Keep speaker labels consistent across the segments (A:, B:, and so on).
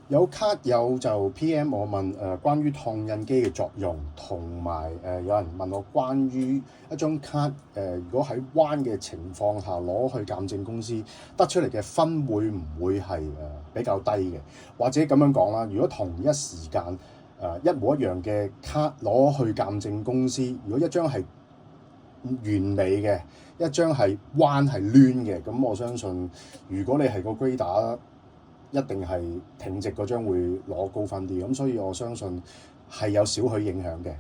A: 有卡友就 PM 我問關於燙印機嘅作用，同埋有人問我關於一張卡如果喺彎嘅情況下攞去鑑證公司得出嚟嘅分會唔會係比較低嘅？或者咁樣講啦，如果同一時間一模一樣嘅卡攞去鑑證公司，如果一張係完美嘅，一張係彎係攣嘅，咁我相信如果你係個 grader，一定係挺直嗰張會攞高分啲，咁所以我相信係有少許影響嘅。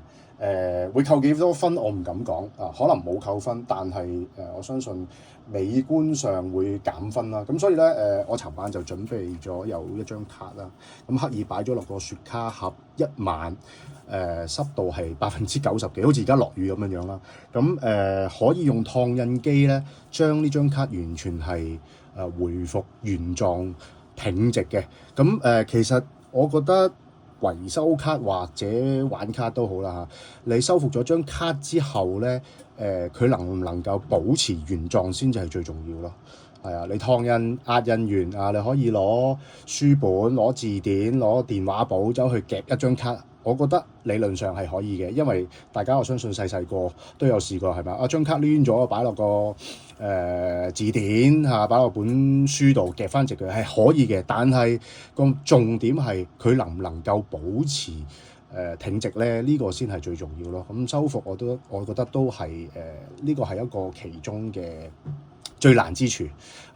A: 會扣幾多分我唔敢講啊，可能冇扣分，但係我相信美觀上會減分啦。咁所以咧我尋晚就準備咗有一張卡啦，咁刻意擺咗落個雪卡盒一晚。濕度係90%幾，好似而家落雨咁樣樣啦。咁可以用燙印機咧，將呢張卡完全係回復原狀挺直嘅。咁其實我覺得維修卡或者玩卡都好啦嚇，你修復咗張卡之後咧，佢能唔能夠保持原狀先至係最重要咯。係啊，你燙印壓印完啊，你可以攞書本、攞字典、攞電話簿走去夾一張卡。我覺得理論上係可以嘅，因為大家我相信細個都有試過係咪啊？張卡攣咗，擺落個字典嚇，擺落本書度夾翻直佢係可以嘅，但係個重點係佢能唔能夠保持挺直咧？呢個先係最重要咯。咁修復我覺得都係呢個係一個其中嘅最難之處。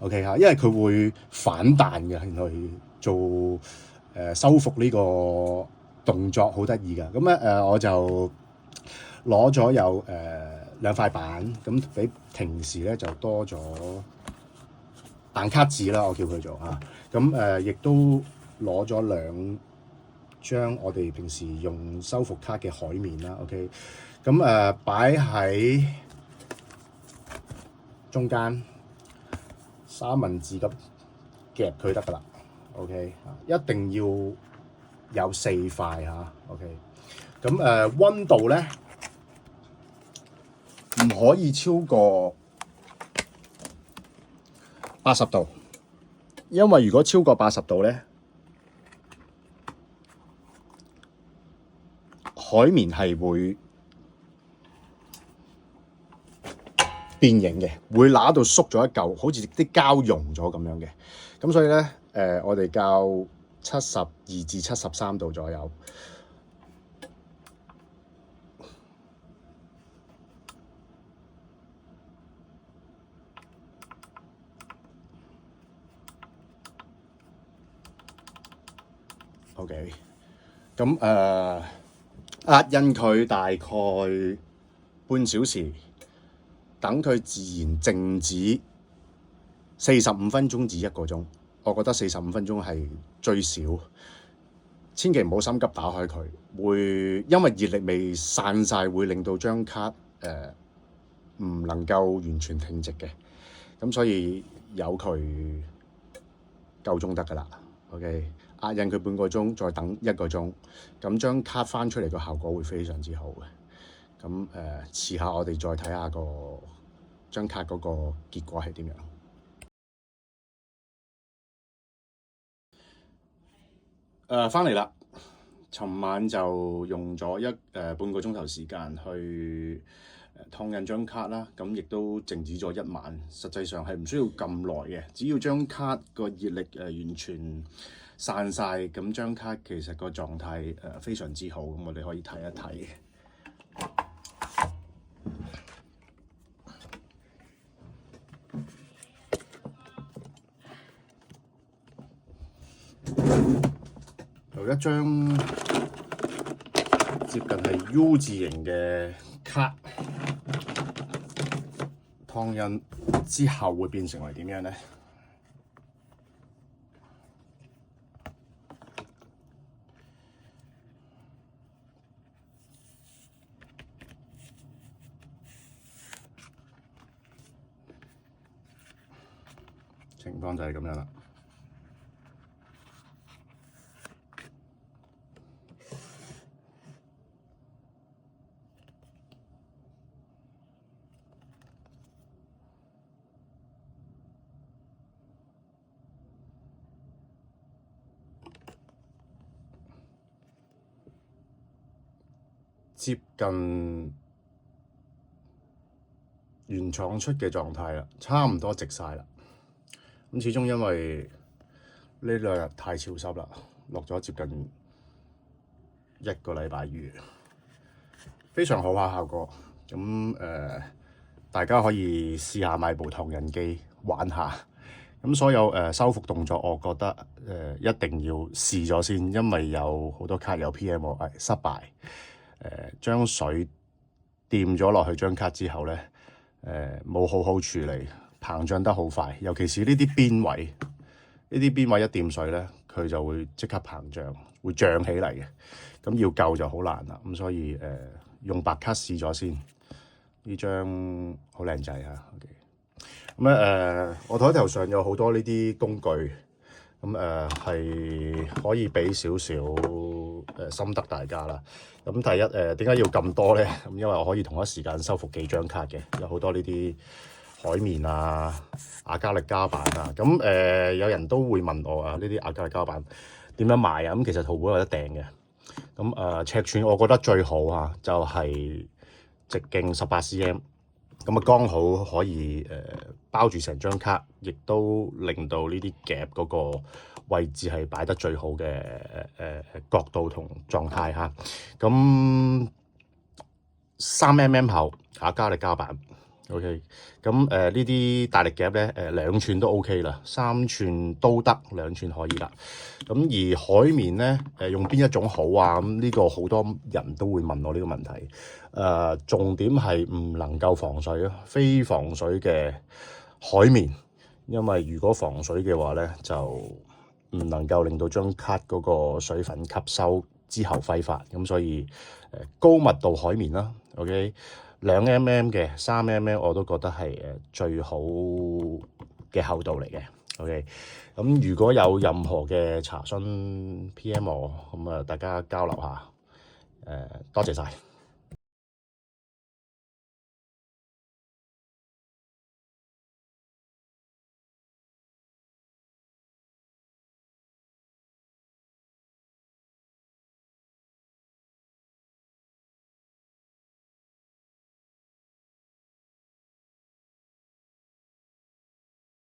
A: OK 嚇，因為佢會反彈嘅，原來做修復呢個動作好得意㗎。咁咧我就攞咗有兩塊板，咁比平時咧就多咗彈卡紙啦，我叫佢做啊。咁亦都攞咗兩張我哋平時用修復卡嘅海綿啦。OK，咁擺喺中間三文治咁夾佢得㗎啦。OK， 一定要有4塊嚇。OK，咁溫度咧唔可以超過80度，因為如果超過80度咧，海綿係會變形嘅，會揦到縮咗一嚿，好似啲膠溶咗咁樣嘅。咁所以咧我哋校72至73度左右。OK，咁壓印佢大概半小時，等佢自然靜止45分鐘至1個鐘。我覺得45分鐘係最少，千祈唔好心急打開佢，會因為熱力未散晒，會令到張卡唔能夠完全挺直嘅。咁所以由佢夠鐘得㗎啦。OK，壓印佢半個鐘，再等1個鐘，咁張卡翻出嚟個效果會非常之好嘅。咁遲下我哋再睇下張卡嗰個結果係點樣。翻嚟啦，尋晚就用咗半個鐘頭時間去燙印張卡啦，咁亦都靜止咗1晚。實際上係唔需要咁耐嘅，只要張卡個熱力完全散晒，咁張卡其實個狀態非常之好。咁我哋可以睇一睇。有一張接近係 U 字形嘅卡，燙印之後會變成為點樣咧？情況就係咁樣啦。接近原廠出嘅狀態啦，差唔多直晒啦。咁始終因為呢兩日太潮濕啦，落咗接近1個禮拜雨，非常好啊效果。咁大家可以試下買部燙印機玩下。咁所有修復動作，我覺得一定要試咗先，因為有好多卡有 PM 係失敗。將水掂咗落去張卡之後咧，冇好好處理，膨脹得好快。尤其是呢啲邊位，一掂水咧，佢就會即刻膨脹，會脹起嚟嘅。咁要救就好難啦。咁所以用白卡試咗先，呢張好靚仔嚇。OK。咁咧我台頭上有好多呢啲工具，咁係可以俾少少心得大家啦。咁第一點解要咁多咧？咁因為我可以同一時間修復幾張卡嘅，有好多呢啲海綿啊、亞加力膠板啊。咁有人都會問我啊，呢啲亞加力膠板點樣賣啊？咁其實淘寶有得訂嘅。咁尺寸我覺得最好啊，就係直徑18cm。咁啊，剛好可以包住成張卡，亦都令到呢啲夾嗰個位置係擺得最好嘅角度同狀態嚇。咁3mm 厚亞加力膠板 ，OK。咁呢啲大力夾咧2寸都 OK 啦，3寸都得，2寸可以啦。咁而海綿咧用邊一種好啊？咁呢個好多人都會問我呢個問題。重點係唔能夠防水咯，非防水嘅海綿，因為如果防水嘅話咧，就唔能夠令到張卡嗰個水分吸收之後揮發。咁所以高密度海綿啦 ，OK， 2mm 嘅3mm 我都覺得係最好嘅厚度嚟嘅 ，OK。咁如果有任何嘅查詢 PM 我，咁大家交流下，多謝晒。